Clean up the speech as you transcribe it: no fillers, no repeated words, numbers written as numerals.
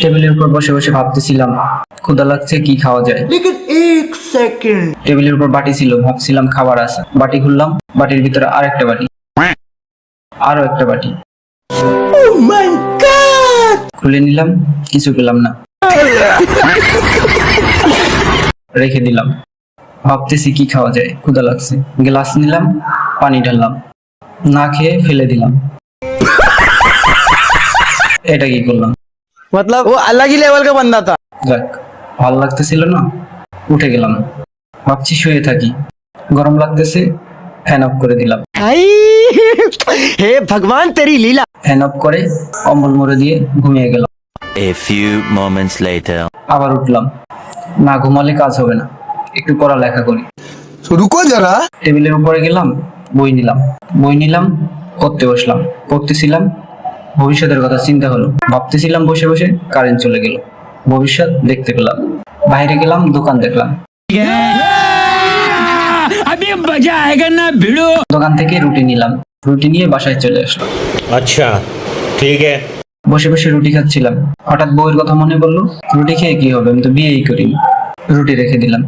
টেবিলের উপর বসে বসে ভাবতেছিলাম ক্ষুধা লাগছে, কি খাওয়া যায়। लेकिन एक सेकंड টেবিলের উপর বাটি ছিল, ভাবছিলাম খাবার আছে। বাটি খুললাম, বাটির ভিতরে আরেকটা বাটি, আরো একটা বাটি। oh my god খুলে নিলাম, কিছু পেলাম না, রেখে দিলাম। ভাবতেছি কি খাওয়া যায়, ক্ষুধা লাগছে। গ্লাস নিলাম, পানি ঢাললাম, না খেয়ে ফেলে দিলাম। এটা কি করলাম? मतलब वो अलग ही लेवल का बंदा था। যাক, ভালো লাগতেছিল না, উঠে গেলাম। ভাবছি শুয়ে থাকি, গরম লাগতেছে, ফ্যান অফ করে দিলাম। हे भगवान तेरी लीला। ফ্যান অফ করে কম্বল মুড়ে দিয়ে ঘুমিয়ে গেলাম। A few moments later. আবার উঠলাম, না ঘুমালে কাজ হবে না, একটু পড়ালেখা করি। रुको जरा। টেবিলের উপরে গেলাম, বই নিলাম, পড়তে বসলাম। পড়তেছিলাম, ভবিষ্যতের কথা চিন্তা হলো। ভাবতেছিলাম বসে বসে, কারেন্ট চলে গেল। ভবিষ্যৎ দেখতে পেলাম। বাইরে গেলাম, দোকান দেখলাম। দোকান থেকে রুটি নিলাম, রুটি নিয়ে বাসায় চলে আসলাম। अच्छा ठीक है। বসে বসে রুটি খাচ্ছিলাম, হঠাৎ বউয়ের কথা মনে পড়লো। রুটি খেয়ে কি হবে, আমি তো বিয়েই করিনি। রুটি রেখে দিলাম।